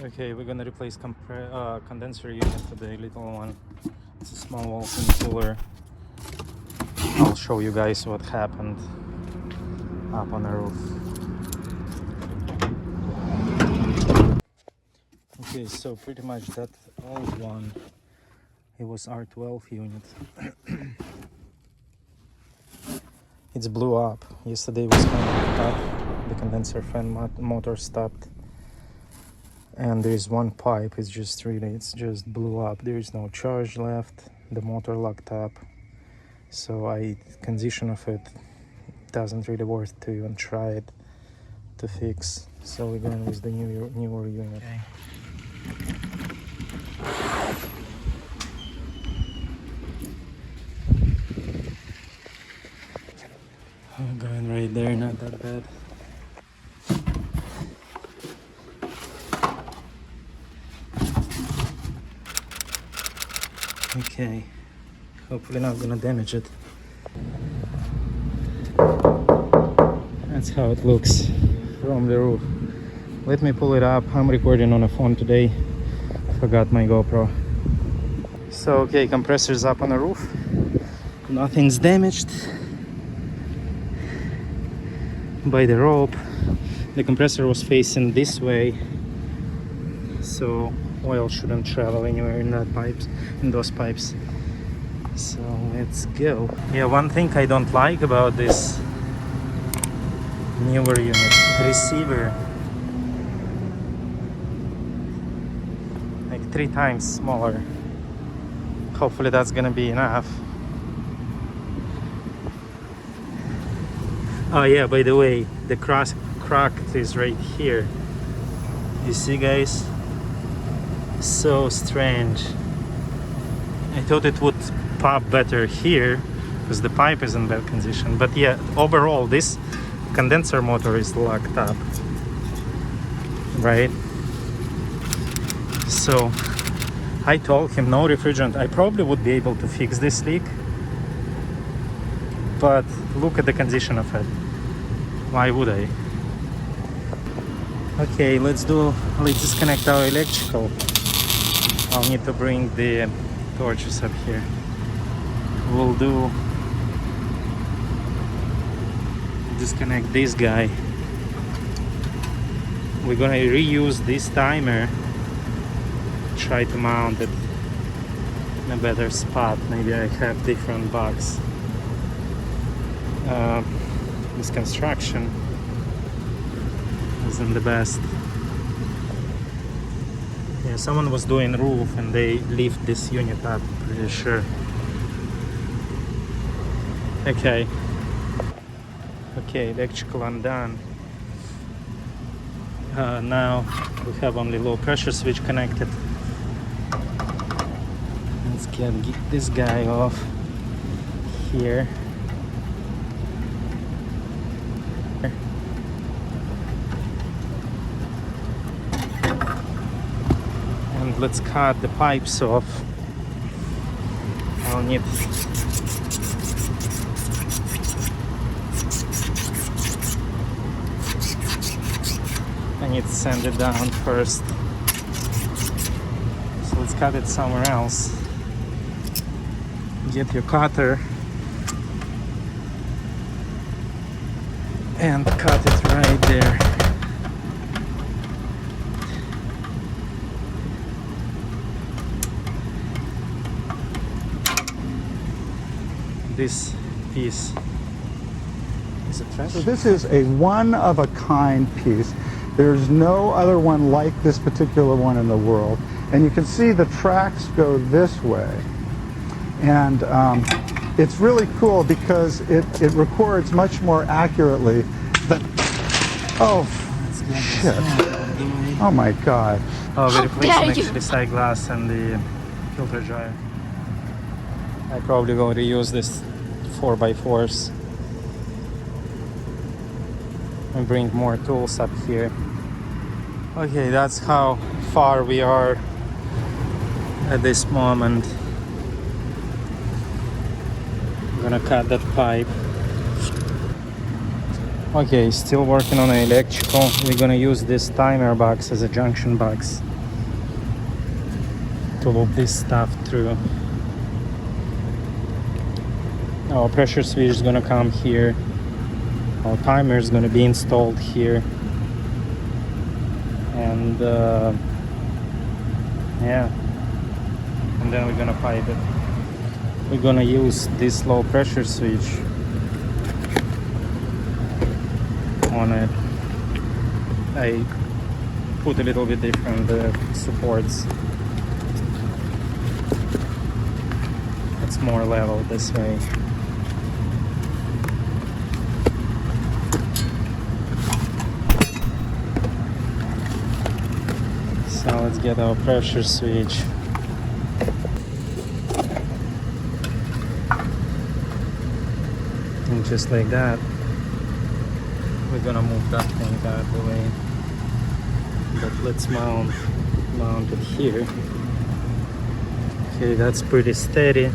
Okay, we're gonna replace condenser unit for the little one. It's a small walk-in cooler. I'll show you guys what happened up on the roof. Okay, so pretty much that old one, it was R12 unit. It's blew up. Yesterday was kind of tough. The condenser fan motor stopped. And there is one pipe, it's just blew up. There is no charge left. The motor locked up. So condition of it doesn't really worth to even try it to fix. So we're going with the newer unit. Okay. I'm going right there, not that bad. Okay, hopefully not gonna damage it. That's how it looks from the roof. Let me pull it up. I'm recording on a phone today. Forgot my GoPro. So okay, compressor's up on the roof. Nothing's damaged by the rope. The compressor was facing this way, so oil shouldn't travel anywhere in those pipes. So let's go. Yeah, one thing I don't like about this newer unit, receiver, like 3 times smaller. Hopefully that's gonna be enough. Oh yeah, by the way, the crack is right here. You see, guys? So strange. I thought it would pop better here because the pipe is in bad condition, but yeah, overall this condenser motor is locked up, right? So I told him no refrigerant. I probably would be able to fix this leak, but look at the condition of it. Why would I? Okay, let's disconnect our electrical. I'll need to bring the torches up here. We'll disconnect this guy. We're gonna reuse this timer, try to mount it in a better spot. Maybe I have different box. This construction isn't the best. Yeah, someone was doing roof and they lift this unit up, pretty sure. Okay, electrical undone. Now we have only low pressure switch connected. Let's get this guy off here. And let's cut the pipes off. I'll need to sand it down first. So let's cut it somewhere else. Get your cutter and cut it right there. This piece is a treasure. So this is a one-of-a-kind piece. There's no other one like this particular one in the world. And you can see the tracks go this way. And it's really cool because it records much more accurately than... Oh, shit. Oh my God. Oh, we're replacing actually side glass and the filter dryer. I probably will reuse this 4x4s and bring more tools up here. Okay, that's how far we are at this moment. I'm gonna cut that pipe. Okay, still working on the electrical. We're gonna use this timer box as a junction box to loop this stuff through. Our pressure switch is gonna come here. Our timer is gonna be installed here. And yeah, and then we're gonna pipe it. We're gonna use this low pressure switch on it. I put a little bit different supports. It's more level this way. So let's get our pressure switch. And just like that, we're gonna move that thing out of the way. But let's mount it here. Okay, that's pretty steady.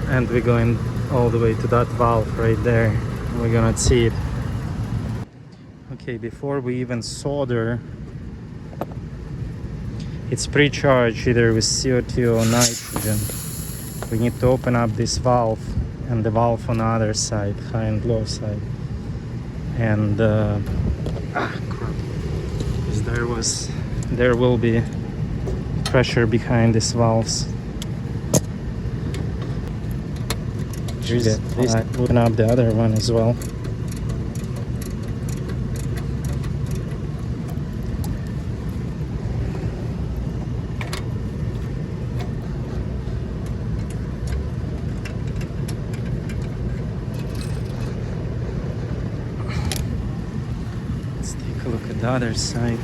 And we're going all the way to that valve right there. We're gonna see it. Okay, before we even solder, it's pre-charged either with CO2 or nitrogen. We need to open up this valve and the valve on the other side, high and low side. And crap. There will be pressure behind these valves. Just open up the other one as well. Look at the other side.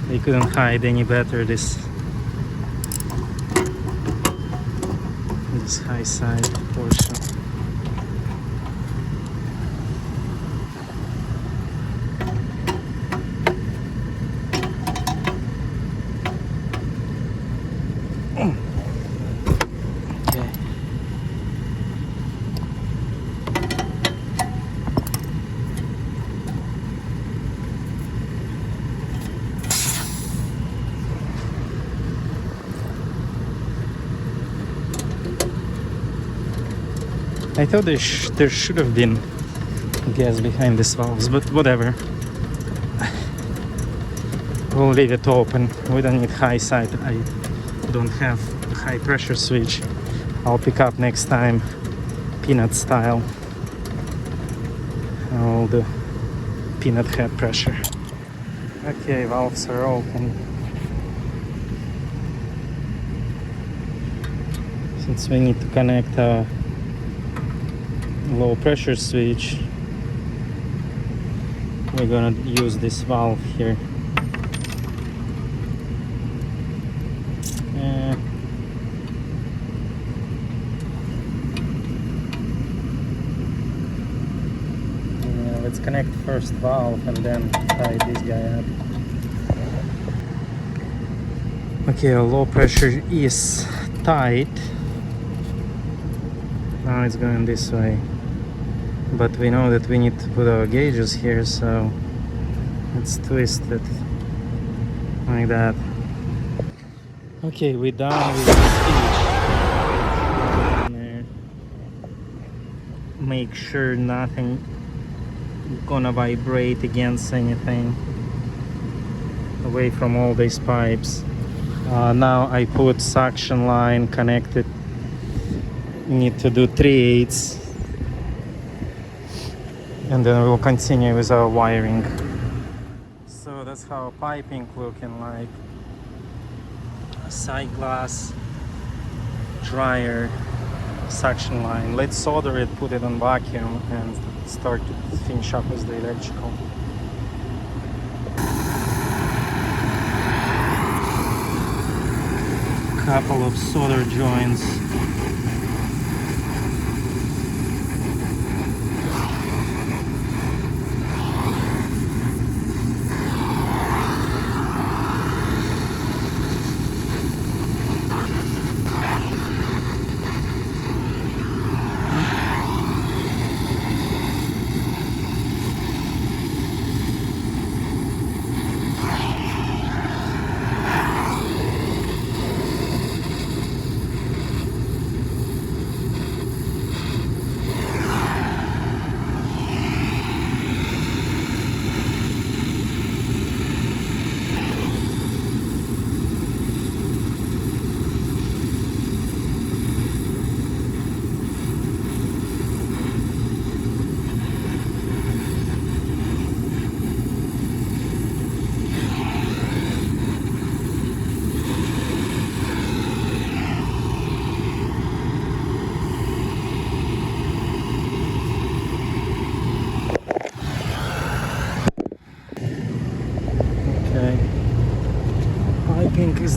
They couldn't hide any better this high side portion. Okay. I thought there should have been gas behind these valves, but whatever. We'll leave it open. We don't need high side. I don't have a high pressure switch. I'll pick up next time peanut style. All the peanut head pressure. Okay, valves are open. Since we need to connect a low pressure switch, we're gonna use this valve here. Let's connect first valve and then tie this guy up. Okay, our low pressure is tight. Now it's going this way. But we know that we need to put our gauges here, so let's twist it like that. Okay, we're done with the speech. Make sure nothing gonna vibrate against anything. Away from all these pipes. Now I put suction line connected. Need to do 3/8. And then we'll continue with our wiring. So that's how piping looking like. Side glass, dryer, suction line. Let's solder it, put it on vacuum, and start to finish up with the electrical. Couple of solder joints.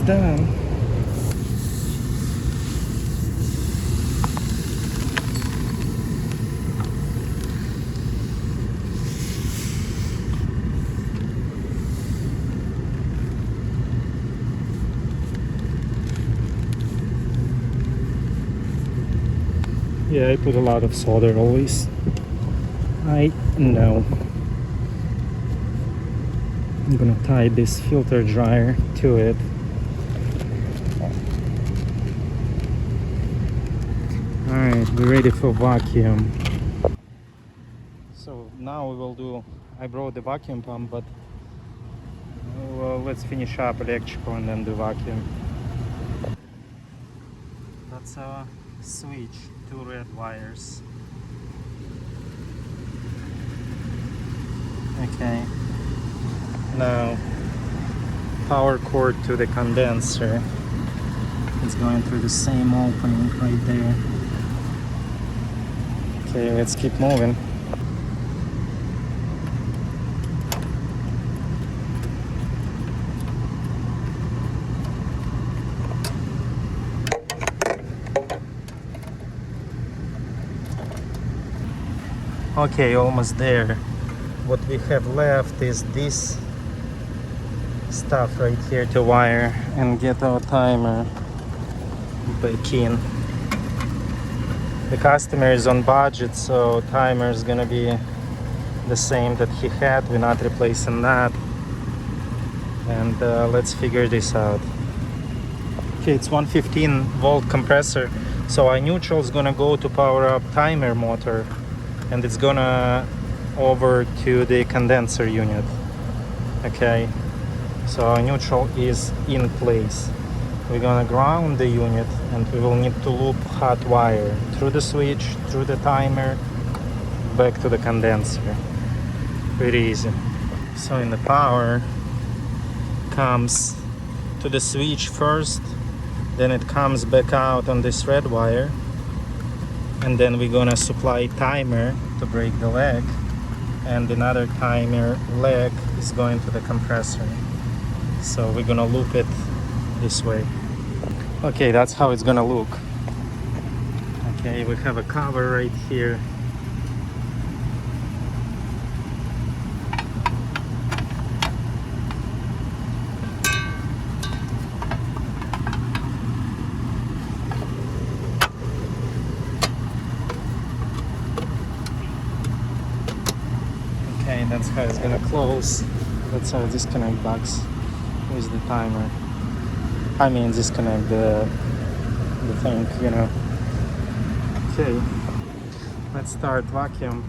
done. Yeah, I put a lot of solder always. I know. I'm gonna tie this filter dryer to it. Alright, we're ready for vacuum. So now we will do, I brought the vacuum pump, but well, let's finish up electrical and then do vacuum. That's our switch, 2 red wires. Okay. Now, power cord to the condenser. It's going through the same opening right there. Okay, let's keep moving. Okay, almost there. What we have left is this stuff right here to wire and get our timer back in. The customer is on budget, so timer is gonna be the same that he had. We're not replacing that. And let's figure this out. Okay, it's 115 volt compressor, so our neutral is gonna go to power up timer motor, and it's gonna over to the condenser unit. Okay, so our neutral is in place. We're gonna ground the unit, and we will need to loop hot wire through the switch, through the timer, back to the condenser. Pretty easy. So in the power comes to the switch first, then it comes back out on this red wire, and then we're gonna supply timer to break the leg, and another timer leg is going to the compressor. So we're gonna loop it this way. Okay, that's how it's gonna look. Okay, we have a cover right here. Okay, that's how it's gonna close. That's our disconnect box with the timer. I mean, disconnect the thing, you know. Okay, let's start vacuum.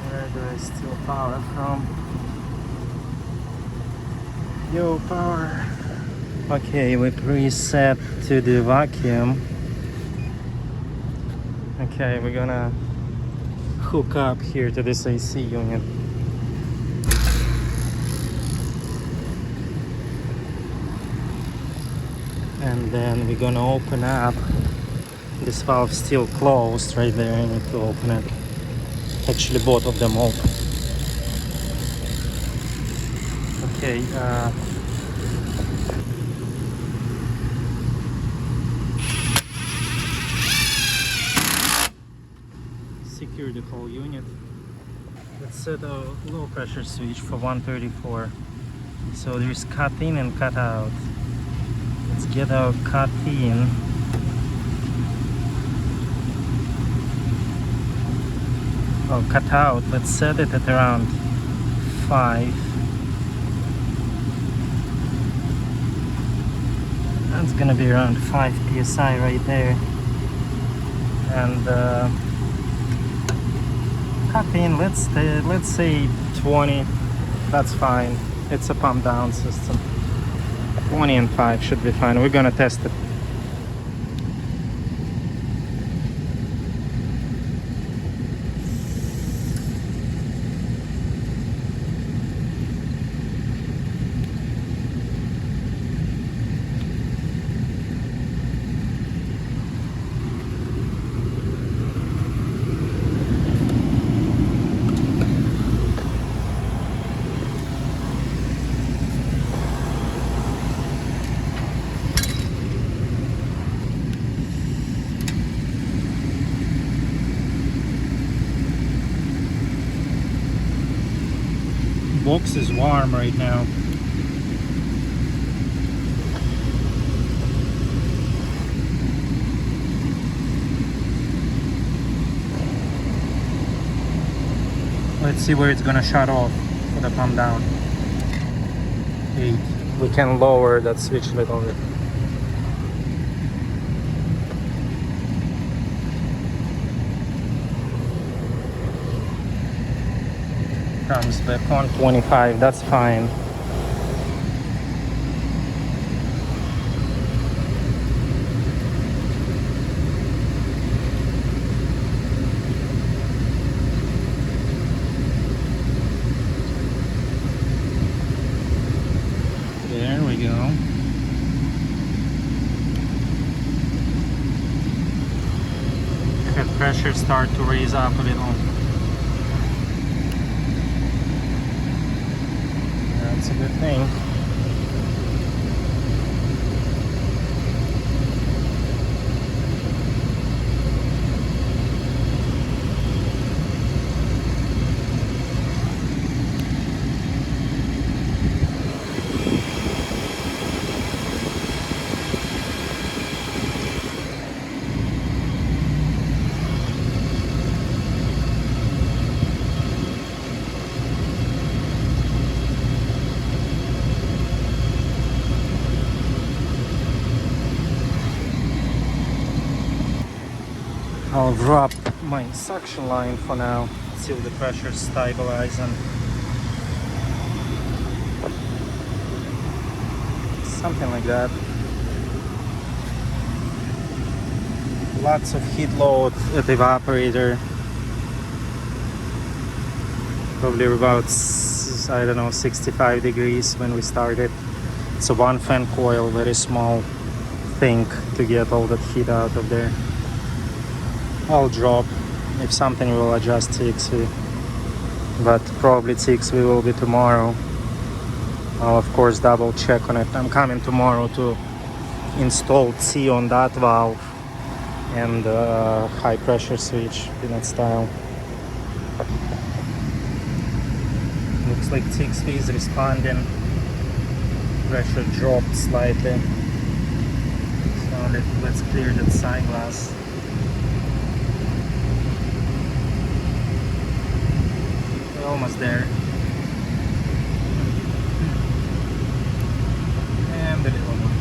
Where do I steal power from? Yo, power. Okay, we preset to the vacuum. Okay, we're gonna hook up here to this AC unit. And then we're gonna open up. This valve still closed right there. I need to open it. Actually, both of them open. Okay. Secure the whole unit. Let's set a low pressure switch for 134. So there's cut in and cut out. Let's get our cut in. Oh, cut out. Let's set it at around 5. That's gonna be around 5 psi right there. And cut in. Let's say 20. That's fine. It's a pump down system. 20 and 5 should be fine. We're gonna test it. box is warm right now. Let's see where it's gonna shut off for the pump down. 8. We can lower that switch a little bit. Comes back on 25, that's fine. There we go. Head pressure start to raise up a little. That's a good thing. I'll drop my suction line for now till the pressure stabilizing. Something like that. Lots of heat load at the evaporator. Probably about, I don't know, 65 degrees when we started. It's a one fan coil, very small thing to get all that heat out of there. I'll drop. If something, we'll adjust TXV, but probably TXV will be tomorrow. I'll of course double check on it. I'm coming tomorrow to install T on that valve and high pressure switch peanut style. Looks like TXV is responding. Pressure dropped slightly. So let's clear that side glass. Almost there. And the little one.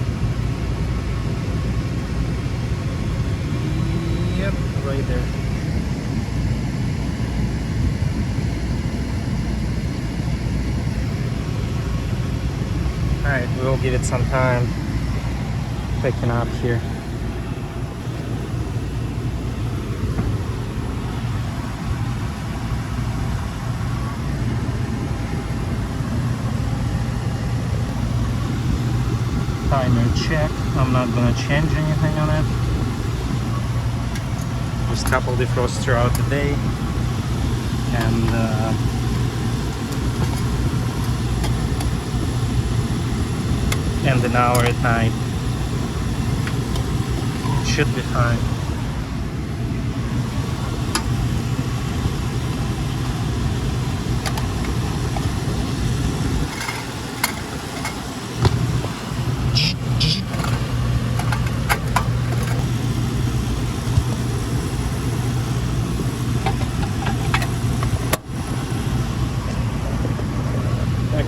Yep, right there. Alright, we'll give it some time picking up here. Timer check. I'm not gonna change anything on it. Just couple defrosts throughout the day and an hour at night. It should be fine.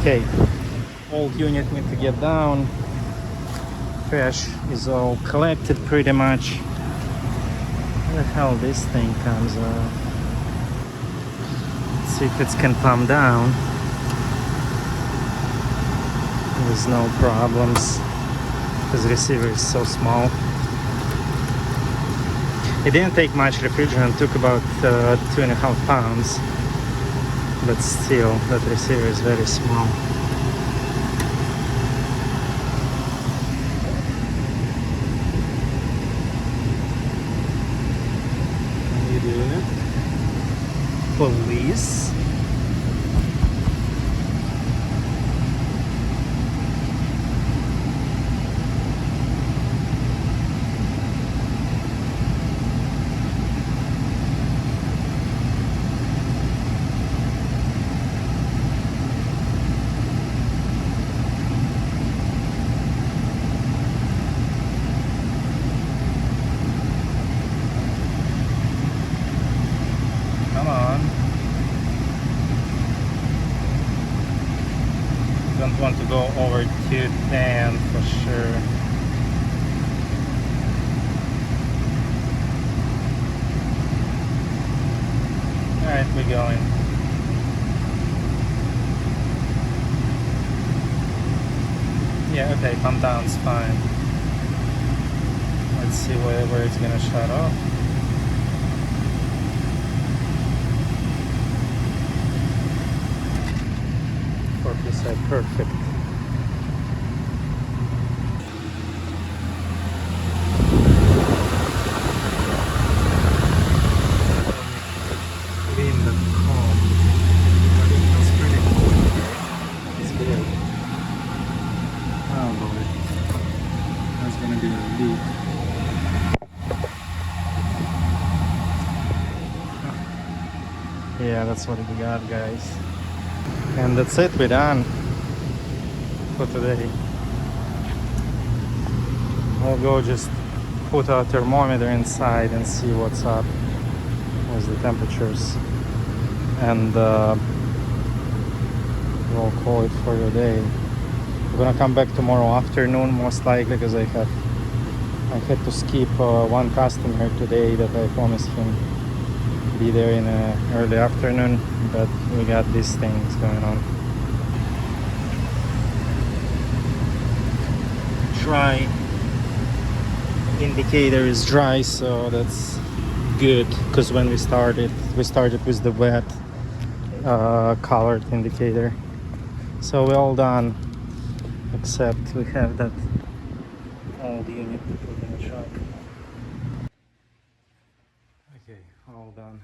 Okay, old unit need to get down. Trash is all collected pretty much. Where the hell this thing comes out? Let's see if it can pump down. There's no problems because the receiver is so small. It didn't take much refrigerant, took about 2.5 pounds. But still, that receiver is very small. You do it. Police. want to go over 210 for sure. Alright, we're going. Yeah, okay, pump down's fine. Let's see where it's gonna shut off. 4%, perfect. Clean the comb. I think that's pretty cool. It's good. Oh boy. That's gonna be a leak. Yeah, that's what we got, guys. And that's it, we're done for today. We'll go just put a thermometer inside and see what's up with the temperatures. And we'll call it for the day. We're gonna come back tomorrow afternoon most likely, because I had to skip one customer today that I promised him be there in early afternoon, but we got these things going on. Dry indicator is dry, so that's good, because when we started with the wet colored indicator. So we're all done, except we have that old unit to put in the truck. Okay, all done.